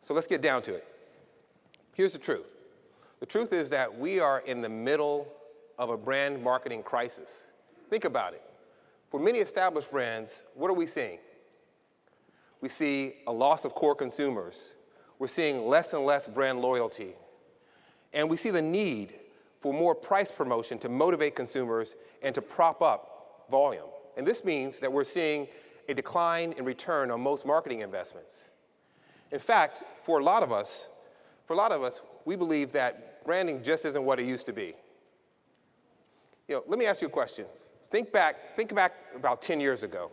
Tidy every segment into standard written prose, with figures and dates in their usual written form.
So let's get down to it. Here's the truth. The truth is that we are in the middle of a brand marketing crisis. Think about it. For many established brands, what are we seeing? We see a loss of core consumers. We're seeing less and less brand loyalty. And we see the need for more price promotion to motivate consumers and to prop up volume. And this means that we're seeing a decline in return on most marketing investments. In fact, for a lot of us, we believe that branding just isn't what it used to be. Let me ask you a question. Think back about 10 years ago.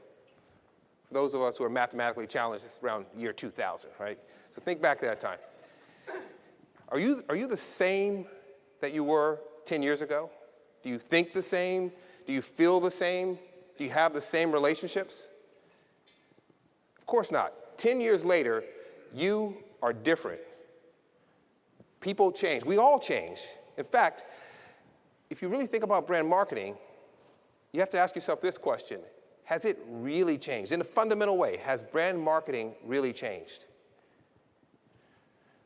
For those of us who are mathematically challenged, it's around year 2000, right? So think back to that time. Are you the same that you were 10 years ago? Do you think the same? Do you feel the same? Do you have the same relationships? Of course not. 10 years later, you are different. People change. We all change. In fact, if you really think about brand marketing, you have to ask yourself this question. Has it really changed? In a fundamental way, has brand marketing really changed?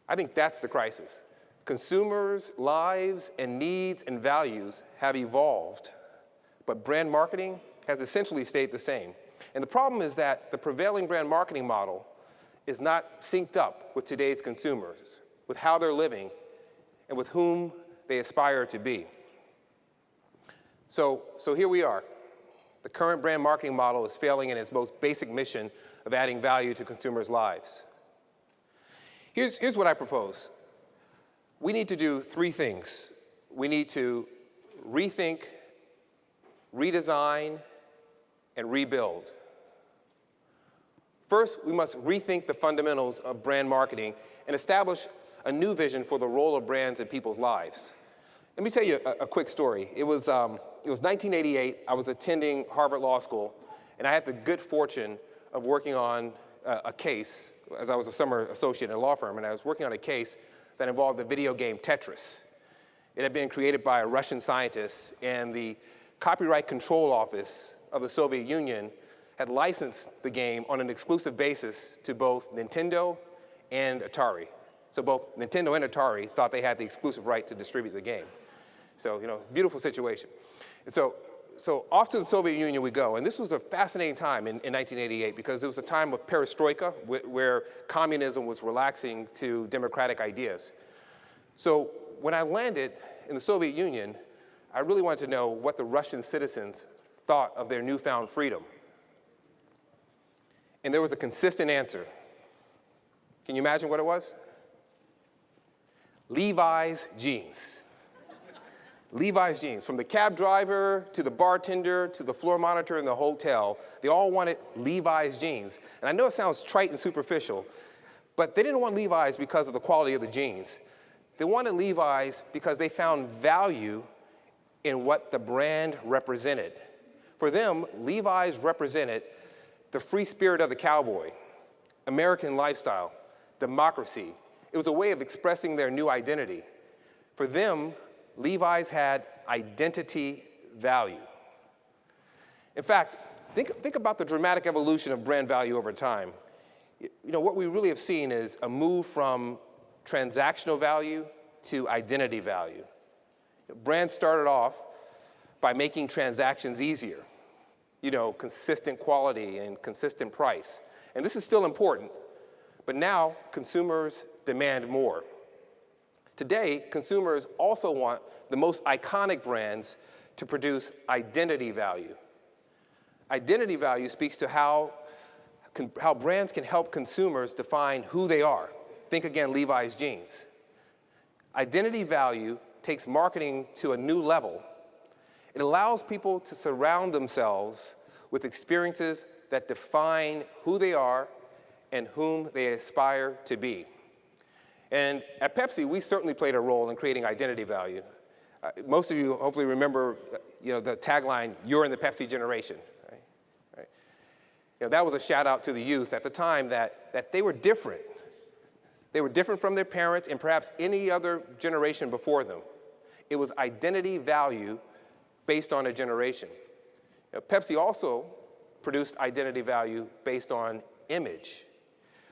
I think that's the crisis. Consumers' lives and needs and values have evolved, but brand marketing has essentially stayed the same. And the problem is that the prevailing brand marketing model is not synced up with today's consumers, with how they're living, and with whom they aspire to be. So here we are. The current brand marketing model is failing in its most basic mission of adding value to consumers' lives. Here's what I propose. We need to do three things. We need to rethink, redesign, and rebuild. First, we must rethink the fundamentals of brand marketing and establish a new vision for the role of brands in people's lives. Let me tell you a quick story. It was 1988. I was attending Harvard Law School, and I had the good fortune of working on a case, as I was a summer associate in a law firm, and I was working on a case that involved the video game Tetris. It had been created by a Russian scientist, and the Copyright Control Office of the Soviet Union had licensed the game on an exclusive basis to both Nintendo and Atari. So both Nintendo and Atari thought they had the exclusive right to distribute the game. So, beautiful situation. And so off to the Soviet Union we go. And this was a fascinating time in 1988 because it was a time of perestroika where communism was relaxing to democratic ideas. So when I landed in the Soviet Union, I really wanted to know what the Russian citizens thought of their newfound freedom. And there was a consistent answer. Can you imagine what it was? Levi's jeans. Levi's jeans. From the cab driver to the bartender to the floor monitor in the hotel, they all wanted Levi's jeans. And I know it sounds trite and superficial, but they didn't want Levi's because of the quality of the jeans. They wanted Levi's because they found value in what the brand represented. For them, Levi's represented the free spirit of the cowboy, American lifestyle, democracy. It was a way of expressing their new identity. For them, Levi's had identity value. In fact, think about the dramatic evolution of brand value over time. What we really have seen is a move from transactional value to identity value. Brands started off by making transactions easier, consistent quality and consistent price. And this is still important, but now consumers demand more. Today, consumers also want the most iconic brands to produce identity value. Identity value speaks to how brands can help consumers define who they are. Think again, Levi's jeans. Identity value takes marketing to a new level. It allows people to surround themselves with experiences that define who they are and whom they aspire to be. And at Pepsi, we certainly played a role in creating identity value. Most of you hopefully remember, the tagline, "You're in the Pepsi generation." Right? That was a shout out to the youth at the time that they were different. They were different from their parents and perhaps any other generation before them. It was identity value based on a generation. Pepsi also produced identity value based on image.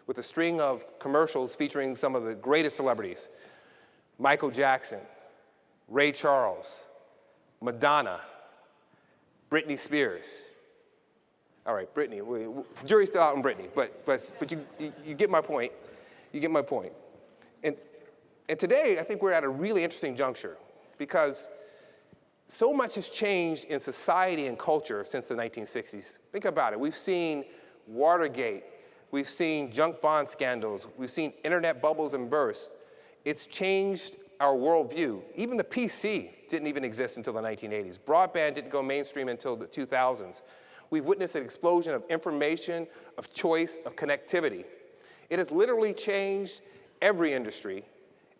with a string of commercials featuring some of the greatest celebrities: Michael Jackson, Ray Charles, Madonna, Britney Spears. All right, Britney, jury's still out on Britney, but you get my point. You get my point. And today, I think we're at a really interesting juncture because so much has changed in society and culture since the 1960s. Think about it. We've seen Watergate. We've seen junk bond scandals. We've seen internet bubbles and bursts. It's changed our worldview. Even the PC didn't even exist until the 1980s. Broadband didn't go mainstream until the 2000s. We've witnessed an explosion of information, of choice, of connectivity. It has literally changed every industry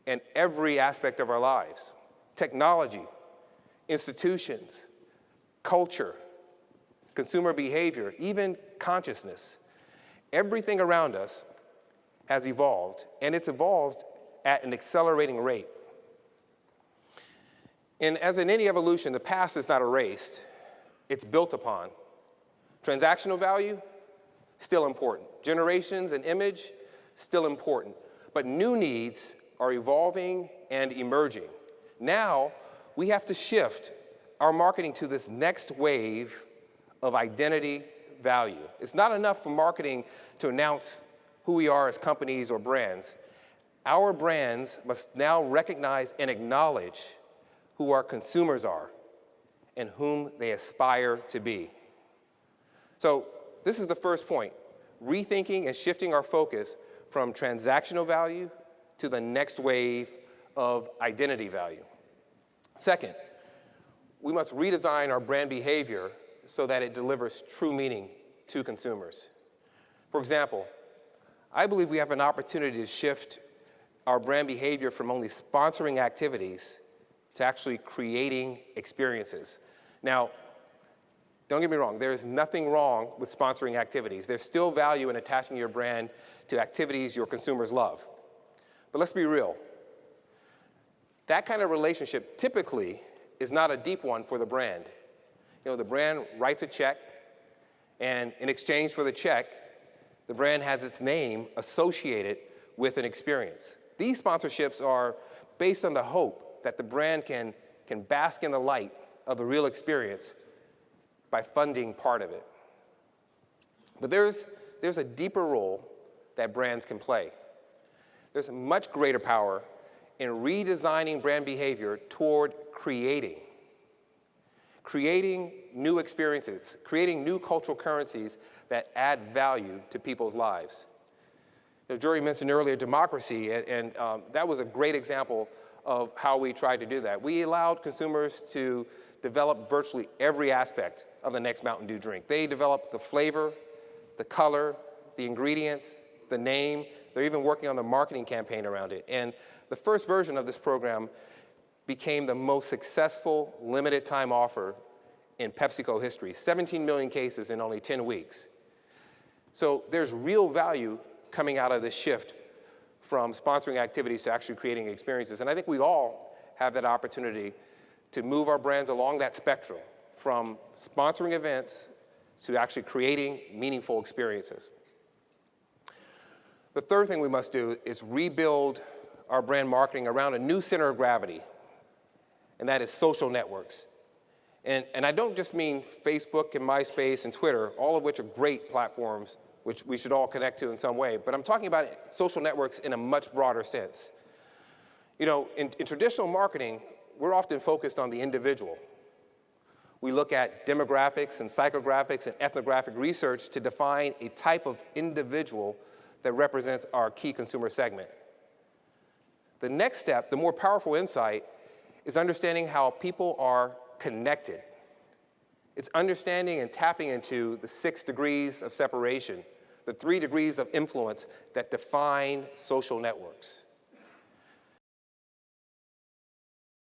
and every aspect of our lives. Technology, institutions, culture, consumer behavior, even consciousness. Everything around us has evolved, and it's evolved at an accelerating rate. And as in any evolution, the past is not erased, it's built upon. Transactional value, still important. Generations and image, still important. But new needs are evolving and emerging. Now, we have to shift our marketing to this next wave of identity value. It's not enough for marketing to announce who we are as companies or brands. Our brands must now recognize and acknowledge who our consumers are and whom they aspire to be. So this is the first point, rethinking and shifting our focus from transactional value to the next wave of identity value. Second, we must redesign our brand behavior so that it delivers true meaning to consumers. For example, I believe we have an opportunity to shift our brand behavior from only sponsoring activities to actually creating experiences. Now, don't get me wrong, there is nothing wrong with sponsoring activities. There's still value in attaching your brand to activities your consumers love. But let's be real. That kind of relationship typically is not a deep one for the brand. You know, the brand writes a check, and in exchange for the check, the brand has its name associated with an experience. These sponsorships are based on the hope that the brand can bask in the light of the real experience by funding part of it. But there's a deeper role that brands can play. There's a much greater power in redesigning brand behavior toward creating new experiences, creating new cultural currencies that add value to people's lives. The jury mentioned earlier democracy, and that was a great example of how we tried to do that. We allowed consumers to develop virtually every aspect of the next Mountain Dew drink. They developed the flavor, the color, the ingredients, the name. They're even working on the marketing campaign around it. And the first version of this program became the most successful limited time offer in PepsiCo history, 17 million cases in only 10 weeks. So there's real value coming out of this shift from sponsoring activities to actually creating experiences. And I think we all have that opportunity to move our brands along that spectrum from sponsoring events to actually creating meaningful experiences. The third thing we must do is rebuild our brand marketing around a new center of gravity, and that is social networks. And I don't just mean Facebook and MySpace and Twitter, all of which are great platforms which we should all connect to in some way, but I'm talking about social networks in a much broader sense. You know, in traditional marketing, we're often focused on the individual. We look at demographics and psychographics and ethnographic research to define a type of individual that represents our key consumer segment. The next step, the more powerful insight, is understanding how people are connected. It's understanding and tapping into the 6 degrees of separation, the 3 degrees of influence that define social networks.